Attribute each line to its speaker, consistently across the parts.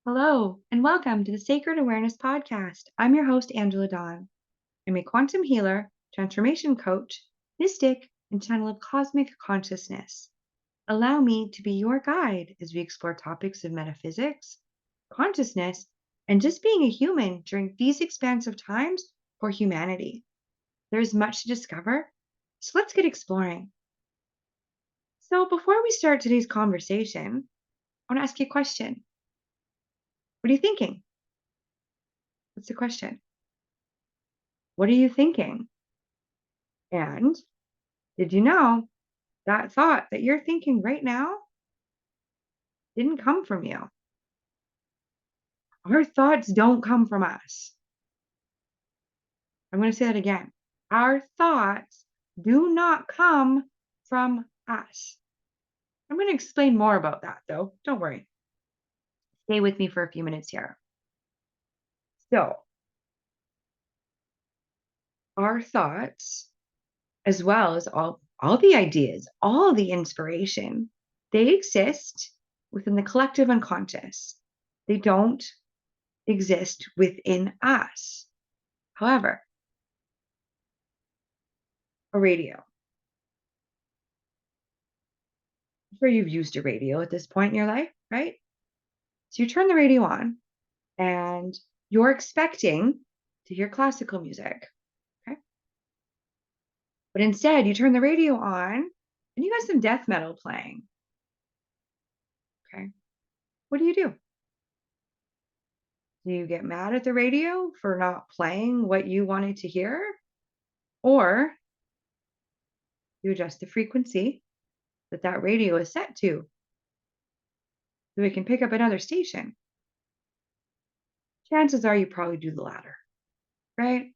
Speaker 1: Hello, and welcome to the Sacred Awareness Podcast. I'm your host, Angela Dawn. I'm a quantum healer, transformation coach, mystic, and channel of cosmic consciousness. Allow me to be your guide as we explore topics of metaphysics, consciousness, and just being a human during these expansive times for humanity. There is much to discover, so let's get exploring. So, before we start today's conversation, I want to ask you a question. What are you thinking? What's the question? What are you thinking? And did you know that thought that you're thinking right now didn't come from you? Our thoughts don't come from us. I'm going to say that again. Our thoughts do not come from us. I'm going to explain more about that though. Don't worry. Stay with me for a few minutes here. So, our thoughts, as well as all the ideas, all the inspiration, they exist within the collective unconscious. They don't exist within us. However, a radio. I'm sure you've used a radio at this point in your life, right? So you turn the radio on and you're expecting to hear classical music, okay? But instead, you turn the radio on and you got some death metal playing, okay? What do? Do you get mad at the radio for not playing what you wanted to hear? Or you adjust the frequency that radio is set to so it can pick up another station? Chances are you probably do the latter, right?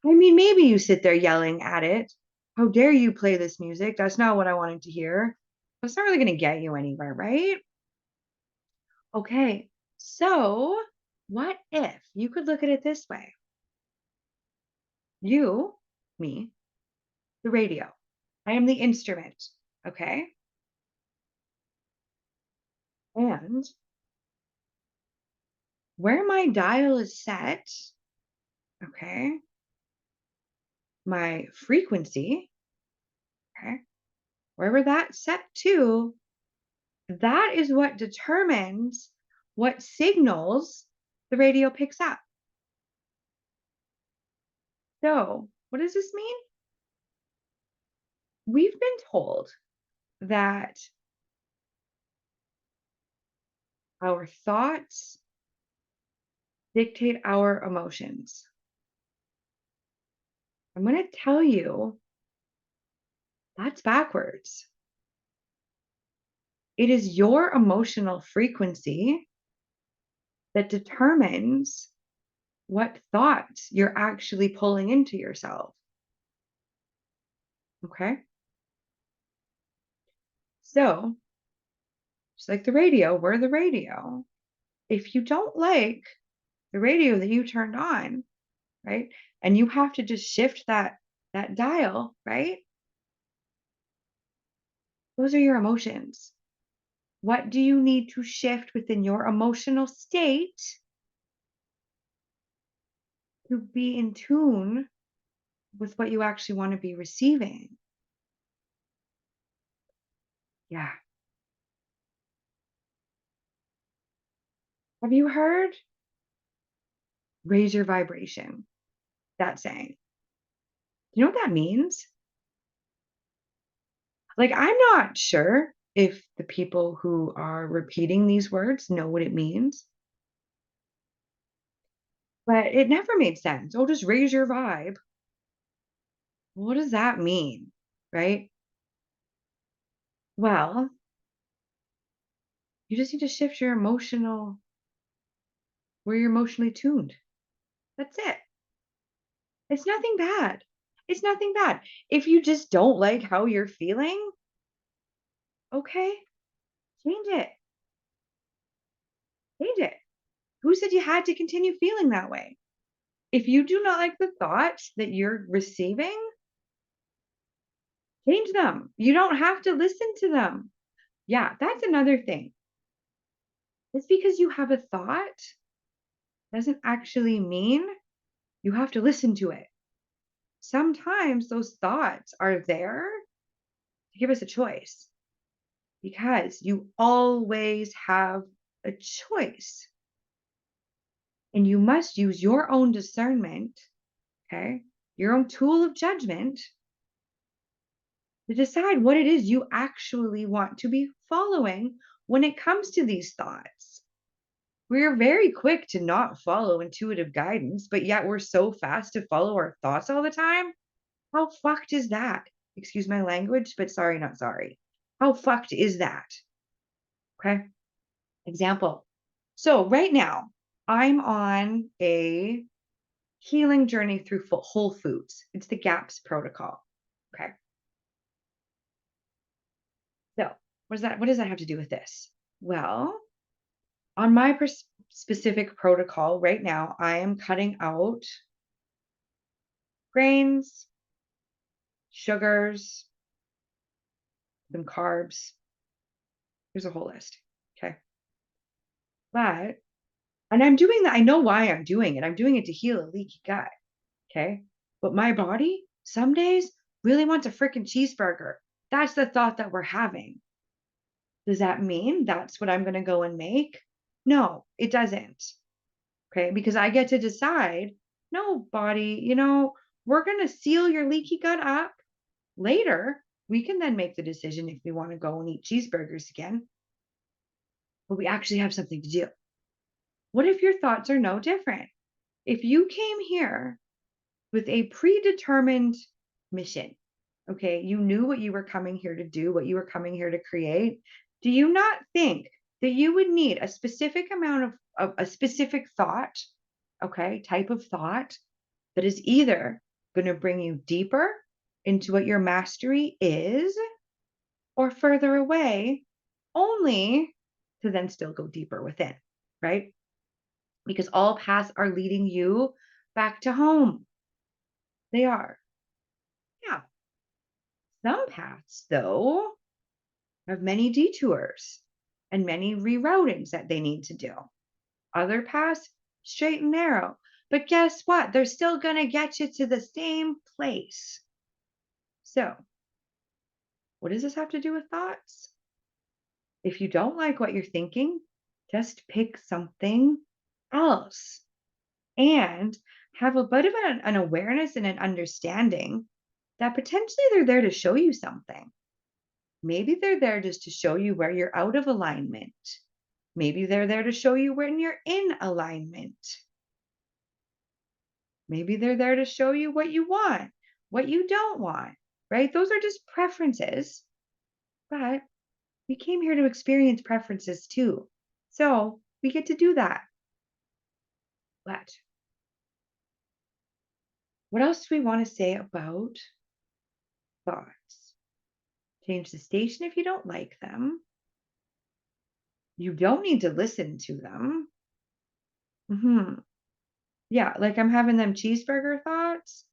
Speaker 1: I mean, maybe you sit there yelling at it. How dare you play this music? That's not what I wanted to hear. It's not really going to get you anywhere, right? Okay, so what if you could look at it this way? You, me, the radio. I am the instrument, okay? And where my dial is set, okay, my frequency, okay, wherever that's set to, that is what determines what signals the radio picks up. So, what does this mean? We've been told that our thoughts dictate our emotions. I'm going to tell you that's backwards. It is your emotional frequency that determines what thoughts you're actually pulling into yourself. Okay? So, just like the radio, we're the radio. If you don't like the radio that you turned on, right? And you have to just shift that dial, right? Those are your emotions. What do you need to shift within your emotional state to be in tune with what you actually want to be receiving? Yeah. Have you heard raise your vibration? That saying. Do you know what that means? Like, I'm not sure if the people who are repeating these words know what it means, but it never made sense. Oh, just raise your vibe. What does that mean? Right? Well, you just need to shift your emotional, where you're emotionally tuned. That's it. It's nothing bad. It's nothing bad. If you just don't like how you're feeling, okay, change it. Change it. Who said you had to continue feeling that way? If you do not like the thoughts that you're receiving, change them. You don't have to listen to them. Yeah, that's another thing. Just because you have a thought doesn't actually mean you have to listen to it. Sometimes those thoughts are there to give us a choice because you always have a choice and you must use your own discernment, okay? Your own tool of judgment to decide what it is you actually want to be following when it comes to these thoughts. We're very quick to not follow intuitive guidance, but yet we're so fast to follow our thoughts all the time. How fucked is that? Excuse my language, but sorry, not sorry. How fucked is that? Okay. Example. So, right now, I'm on a healing journey through Whole Foods. It's the GAPS protocol. Okay. So, what does that have to do with this? Well, on my specific protocol right now, I am cutting out grains, sugars, some carbs. There's a whole list. Okay. But, and I'm doing that. I know why I'm doing it. I'm doing it to heal a leaky gut. Okay. But my body some days really wants a freaking cheeseburger. That's the thought that we're having. Does that mean that's what I'm going to go and make? No, it doesn't. Okay. Because I get to decide, no, body, we're going to seal your leaky gut up. Later, we can then make the decision if we want to go and eat cheeseburgers again. But we actually have something to do. What if your thoughts are no different? If you came here with a predetermined mission, okay, you knew what you were coming here to do, what you were coming here to create, do you not think that you would need a specific amount of a specific thought, okay, type of thought that is either going to bring you deeper into what your mastery is or further away, only to then still go deeper within, right? Because all paths are leading you back to home. They are. Yeah. Some paths, though, have many detours and many reroutings that they need to do. Other paths, straight and narrow. But guess what? They're still going to get you to the same place. So, what does this have to do with thoughts? If you don't like what you're thinking, just pick something else and have a bit of an awareness and an understanding that potentially they're there to show you something. Maybe they're there just to show you where you're out of alignment. Maybe they're there to show you when you're in alignment. Maybe they're there to show you what you want, what you don't want, right? Those are just preferences, but we came here to experience preferences too. So we get to do that. But what else do we want to say about thoughts? Change the station if you don't like them. You don't need to listen to them. Yeah, like I'm having them cheeseburger thoughts.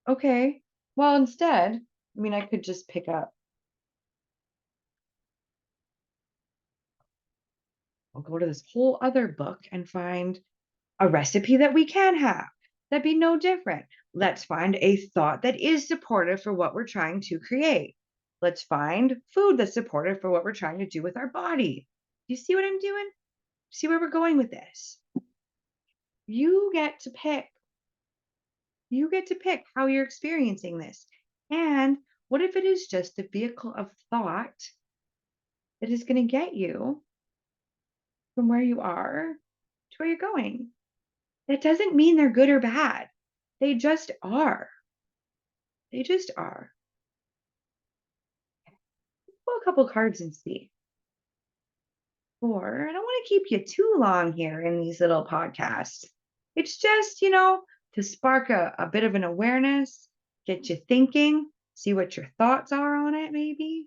Speaker 1: Okay. Well, instead, I could just I'll go to this whole other book and find a recipe that we can have. That'd be no different. Let's find a thought that is supportive for what we're trying to create. Let's find food that's supportive for what we're trying to do with our body. Do you see what I'm doing? See where we're going with this? You get to pick. You get to pick how you're experiencing this. And what if it is just the vehicle of thought that is going to get you from where you are to where you're going? That doesn't mean they're good or bad. They just are. They just are. Pull a couple cards and see. Or I don't want to keep you too long here in these little podcasts. It's just, to spark a bit of an awareness, get you thinking, see what your thoughts are on it, maybe.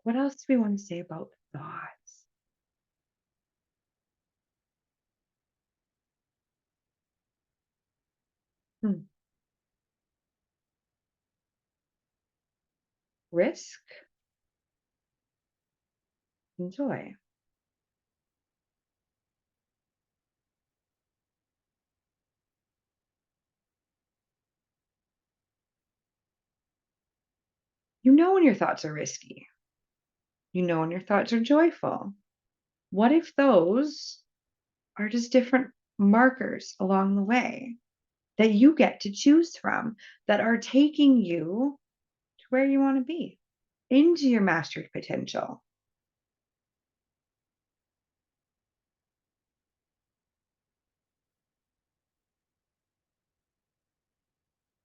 Speaker 1: What else do we want to say about thoughts? Risk, enjoy. You know when your thoughts are risky. You know when your thoughts are joyful. What if those are just different markers along the way that you get to choose from that are taking you to where you want to be, into your mastered potential?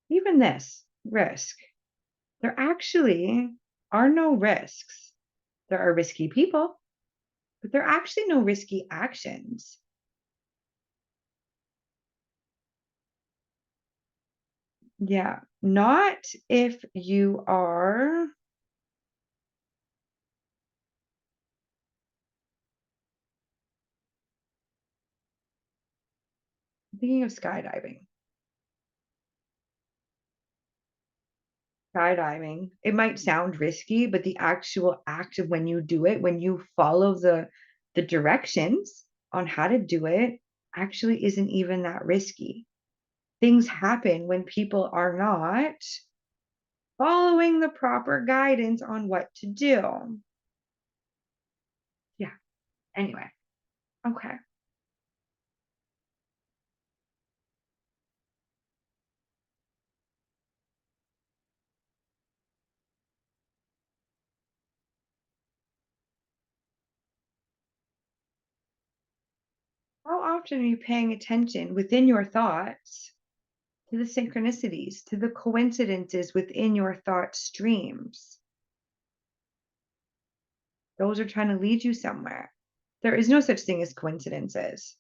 Speaker 1: Even this risk, there actually are no risks. There are risky people, but there are actually no risky actions. Yeah, not if you are thinking of skydiving. Skydiving, it might sound risky, but the actual act of when you do it, when you follow the directions on how to do it, actually isn't even that risky. Things happen when people are not following the proper guidance on what to do. Yeah. Anyway, okay. How often are you paying attention within your thoughts to the synchronicities, to the coincidences within your thought streams? Those are trying to lead you somewhere. There is no such thing as coincidences.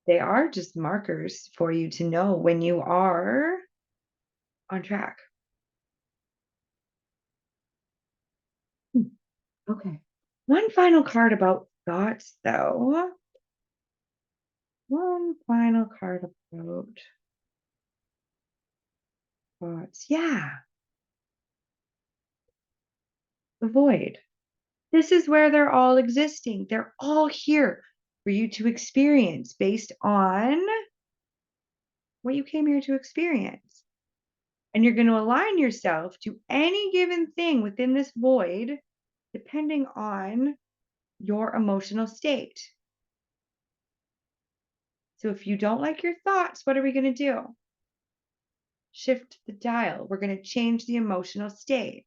Speaker 1: They are just markers for you to know when you are on track. Hmm, okay. One final card about thoughts, though. One final card about thoughts. Yeah, the void. This is where they're all existing. They're all here for you to experience based on what you came here to experience. And you're going to align yourself to any given thing within this void depending on your emotional state. So if you don't like your thoughts, what are we going to do? Shift the dial. We're going to change the emotional state.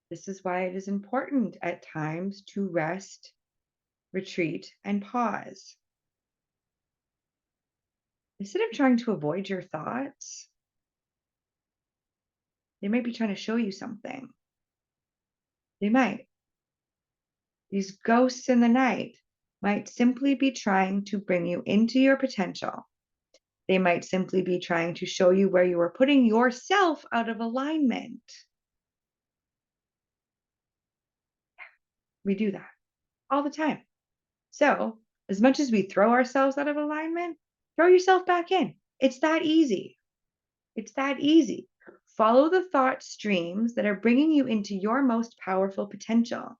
Speaker 1: This is why it is important at times to rest, retreat, and pause. Instead of trying to avoid your thoughts, they might be trying to show you something. They might. These ghosts in the night might simply be trying to bring you into your potential. They might simply be trying to show you where you are putting yourself out of alignment. We do that all the time. So, as much as we throw ourselves out of alignment, throw yourself back in. It's that easy. It's that easy. Follow the thought streams that are bringing you into your most powerful potential.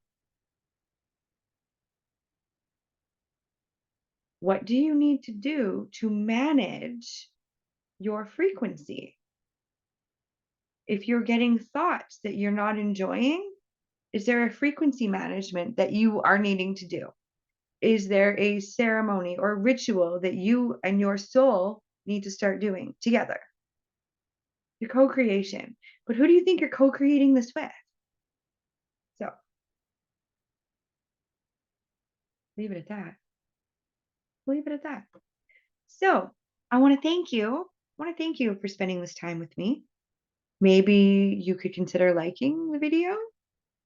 Speaker 1: What do you need to do to manage your frequency? If you're getting thoughts that you're not enjoying, is there a frequency management that you are needing to do? Is there a ceremony or ritual that you and your soul need to start doing together? Your co-creation. But who do you think you're co-creating this with? So leave it at that. Leave it at that. So I want to thank you. I want to thank you for spending this time with me. Maybe you could consider liking the video.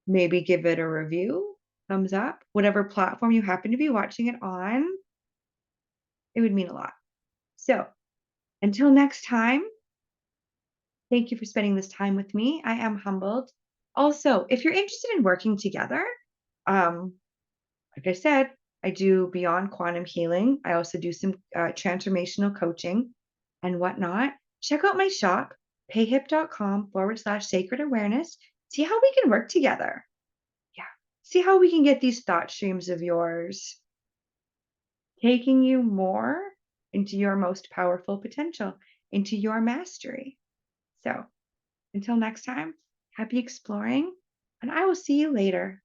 Speaker 1: Maybe give it a review, thumbs up, whatever platform you happen to be watching it on. It would mean a lot. So until next time, thank you for spending this time with me. I am humbled. Also, if you're interested in working together, um, like I said, I do beyond quantum healing. I also do some transformational coaching and whatnot. Check out my shop, payhip.com/sacred awareness. See how we can work together. Yeah. See how we can get these thought streams of yours taking you more into your most powerful potential, into your mastery. So, until next time, happy exploring, and I will see you later.